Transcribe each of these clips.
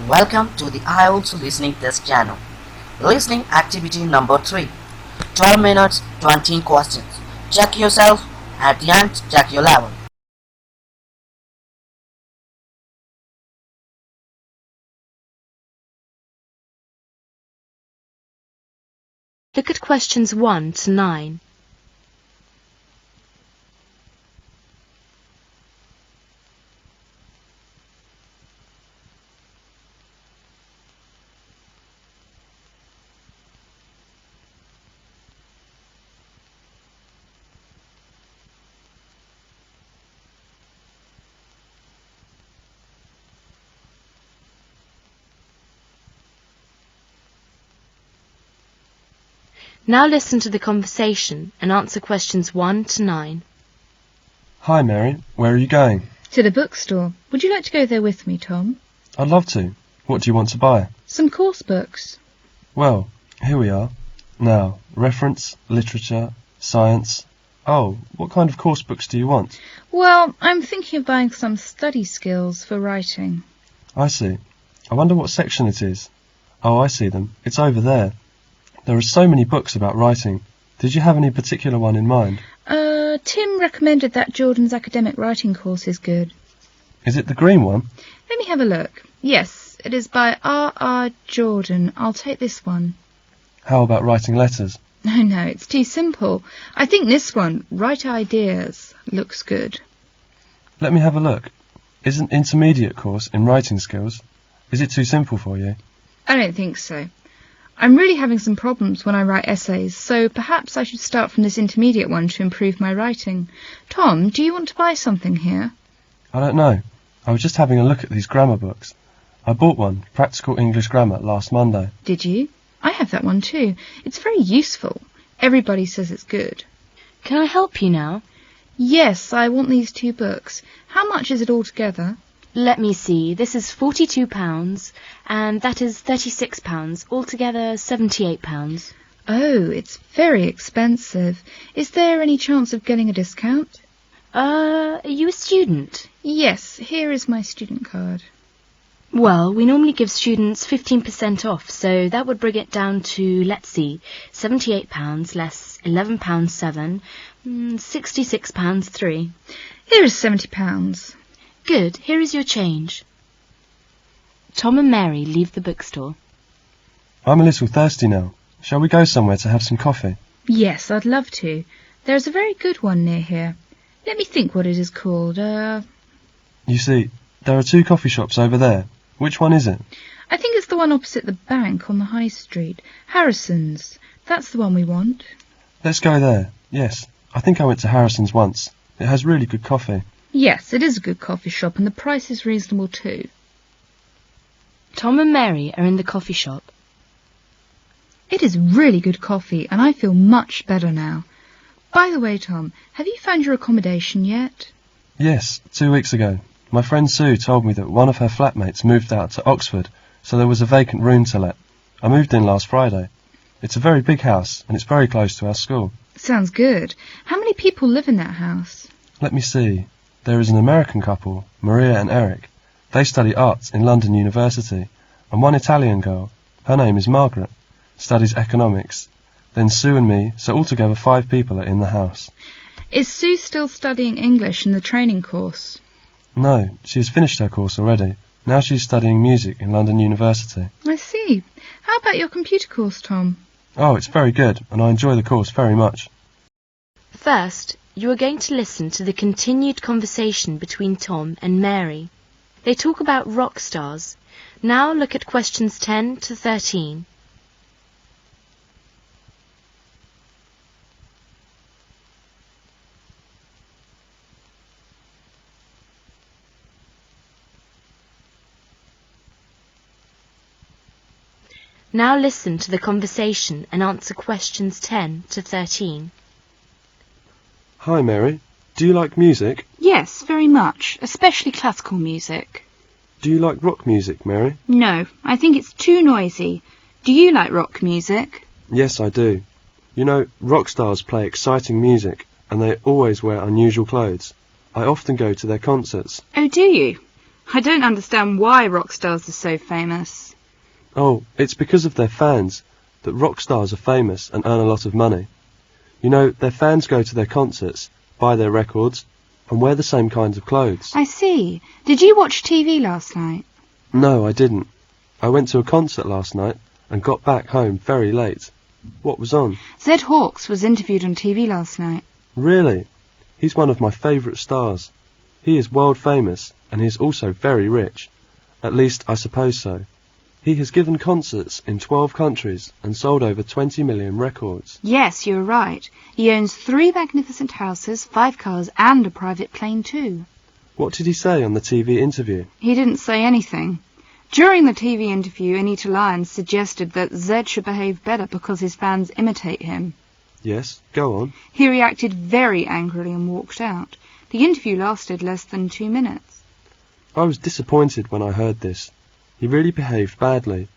Welcome to the Ielts listening test channel. Listening activity number 3. 12 minutes, 20 questions. Check yourself. At the end, check your level. Look at questions 1 to 9. Now listen to the conversation and answer questions 1 to 9. Hi Mary, where are you going? To the bookstore. Would you like to go there with me, Tom? I'd love to. What do you want to buy? Some course books. Well, here we are. Now, reference, literature, science. Oh, what kind of course books do you want? Well, I'm thinking of buying some study skills for writing. I see. I wonder what section it is. Oh, I see them. It's over there. There are so many books about writing. Did you have any particular one in mind? Tim recommended that Jordan's academic writing course is good. Is it the green one? Let me have a look. Yes, it is by R.R. Jordan. I'll take this one. How about writing letters? No, it's too simple. I think this one, Write Ideas, looks good. Let me have a look. Is an intermediate course in writing skills? Is it too simple for you? I don't think so. I'm really having some problems when I write essays, so perhaps I should start from this intermediate one to improve my writing. Tom, do you want to buy something here? I don't know. I was just having a look at these grammar books. I bought one, Practical English Grammar, last Monday. Did you? I have that one too. It's very useful. Everybody says it's good. Can I help you now? Yes, I want these 2 books. How much is it altogether? Let me see. This is £42 and that is £36. Altogether £78. Oh, it's very expensive. Is there any chance of getting a discount? Are you a student? Yes, here is my student card. Well, we normally give students 15% off, so that would bring it down to, let's see, £78 less £11.7, £66.3. Here is £70. Good, here is your change. Tom and Mary leave the bookstore. I'm a little thirsty now. Shall we go somewhere to have some coffee? Yes, I'd love to. There is a very good one near here. Let me think what it is called. You see, there are 2 coffee shops over there. Which one is it? I think it's the one opposite the bank on the high street. Harrison's. That's the one we want. Let's go there. Yes, I think I went to Harrison's once. It has really good coffee. Yes, it is a good coffee shop and the price is reasonable too. Tom and Mary are in the coffee shop. It is really good coffee and I feel much better now. By the way, Tom, have you found your accommodation yet? Yes, 2 weeks ago. My friend Sue told me that one of her flatmates moved out to Oxford, so there was a vacant room to let. I moved in last Friday. It's a very big house and it's very close to our school. Sounds good. How many people live in that house? Let me see. There is an American couple, Maria and Eric. They study arts in London University. And one Italian girl, her name is Margaret, studies economics. Then Sue and me, so altogether 5 people are in the house. Is Sue still studying English in the training course? No, she has finished her course already. Now she's studying music in London University. I see. How about your computer course, Tom? Oh, it's very good, and I enjoy the course very much. First, you are going to listen to the continued conversation between Tom and Mary. They talk about rock stars. Now look at questions 10 to 13. Now listen to the conversation and answer questions 10 to 13. Hi Mary, do you like music? Yes, very much, especially classical music. Do you like rock music, Mary? No, I think it's too noisy. Do you like rock music? Yes, I do. You know, rock stars play exciting music, and they always wear unusual clothes. I often go to their concerts. Oh, do you? I don't understand why rock stars are so famous. Oh, it's because of their fans that rock stars are famous and earn a lot of money. You know, their fans go to their concerts, buy their records, and wear the same kinds of clothes. I see. Did you watch TV last night? No, I didn't. I went to a concert last night and got back home very late. What was on? Zed Hawkes was interviewed on TV last night. Really? He's one of my favourite stars. He is world famous, and he is also very rich. At least, I suppose so. He has given concerts in 12 countries and sold over 20 million records. Yes, you're right. He owns 3 magnificent houses, 5 cars, and a private plane too. What did he say on the TV interview? He didn't say anything. During the TV interview, Anita Lyons suggested that Zed should behave better because his fans imitate him. Yes, go on. He reacted very angrily and walked out. The interview lasted less than 2 minutes. I was disappointed when I heard this. He really behaved badly.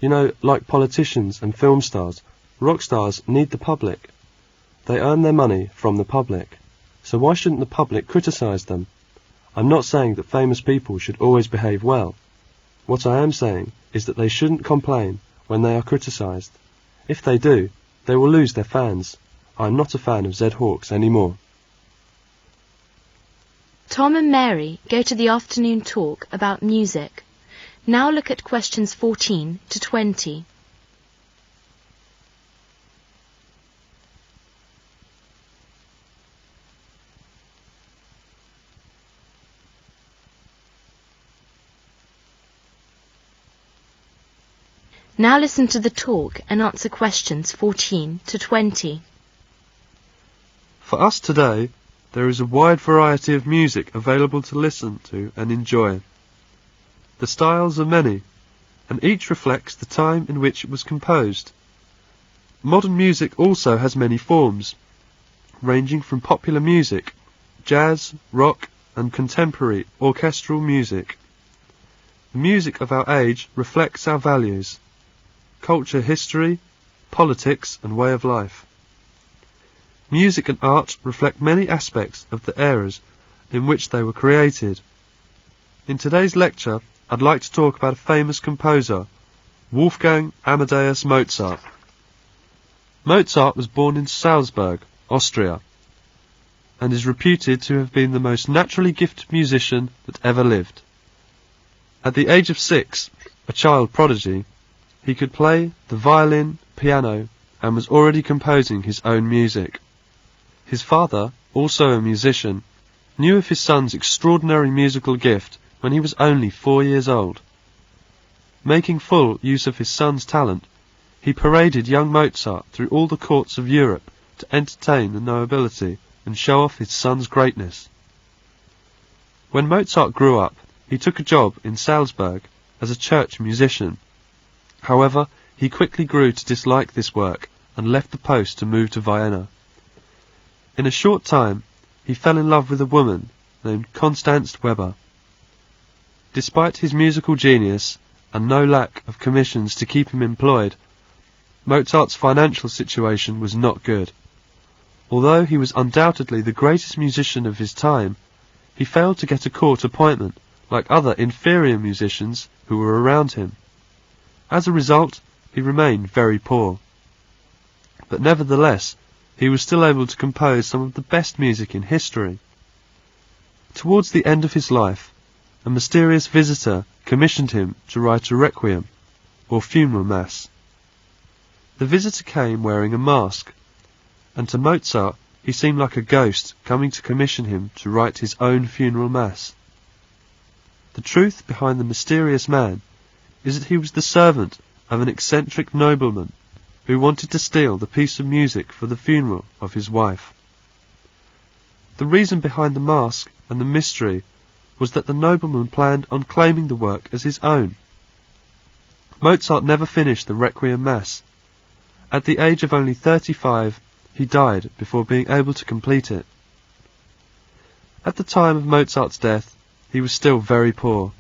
You know, like politicians and film stars, rock stars need the public. They earn their money from the public. So why shouldn't the public criticise them? I'm not saying that famous people should always behave well. What I am saying is that they shouldn't complain when they are criticised. If they do, they will lose their fans. I'm not a fan of Zed Hawkes anymore. Tom and Mary go to the afternoon talk about music. Now look at questions 14 to 20. Now listen to the talk and answer questions 14 to 20. For us today, there is a wide variety of music available to listen to and enjoy. The styles are many, and each reflects the time in which it was composed. Modern music also has many forms, ranging from popular music, jazz, rock, and contemporary orchestral music. The music of our age reflects our values, culture, history, politics, and way of life. Music and art reflect many aspects of the eras in which they were created. In today's lecture, I'd like to talk about a famous composer, Wolfgang Amadeus Mozart. Mozart was born in Salzburg, Austria, and is reputed to have been the most naturally gifted musician that ever lived. At the age of 6, a child prodigy, he could play the violin, piano, and was already composing his own music. His father, also a musician, knew of his son's extraordinary musical gift when he was only 4 years old. Making full use of his son's talent, he paraded young Mozart through all the courts of Europe to entertain the nobility and show off his son's greatness. When Mozart grew up, he took a job in Salzburg as a church musician. However, he quickly grew to dislike this work and left the post to move to Vienna. In a short time, he fell in love with a woman named Constance Weber. Despite his musical genius and no lack of commissions to keep him employed, Mozart's financial situation was not good. Although he was undoubtedly the greatest musician of his time, he failed to get a court appointment like other inferior musicians who were around him. As a result, he remained very poor. But nevertheless, he was still able to compose some of the best music in history. Towards the end of his life, a mysterious visitor commissioned him to write a requiem, or funeral mass. The visitor came wearing a mask, and to Mozart he seemed like a ghost coming to commission him to write his own funeral mass. The truth behind the mysterious man is that he was the servant of an eccentric nobleman who wanted to steal the piece of music for the funeral of his wife. The reason behind the mask and the mystery was that the nobleman planned on claiming the work as his own. Mozart never finished the Requiem Mass. At the age of only 35, he died before being able to complete it. At the time of Mozart's death, he was still very poor.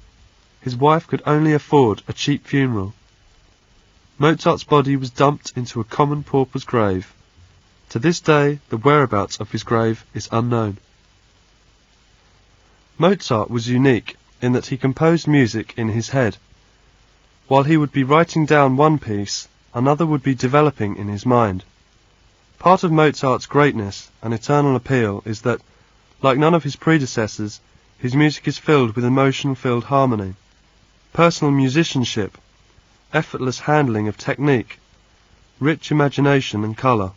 His wife could only afford a cheap funeral. Mozart's body was dumped into a common pauper's grave. To this day, the whereabouts of his grave is unknown. Mozart was unique in that he composed music in his head. While he would be writing down one piece, another would be developing in his mind. Part of Mozart's greatness and eternal appeal is that, like none of his predecessors, his music is filled with emotion-filled harmony, personal musicianship, effortless handling of technique, rich imagination and colour.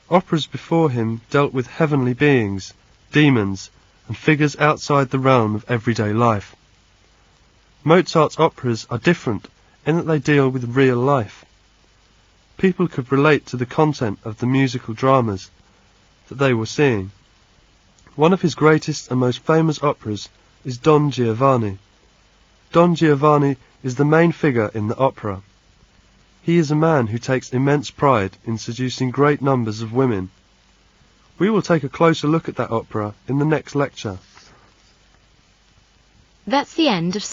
Operas before him dealt with heavenly beings, demons, and figures outside the realm of everyday life. Mozart's operas are different in that they deal with real life. People could relate to the content of the musical dramas that they were seeing. One of his greatest and most famous operas is Don Giovanni. Don Giovanni is the main figure in the opera. He is a man who takes immense pride in seducing great numbers of women. We will take a closer look at that opera in the next lecture. That's the end of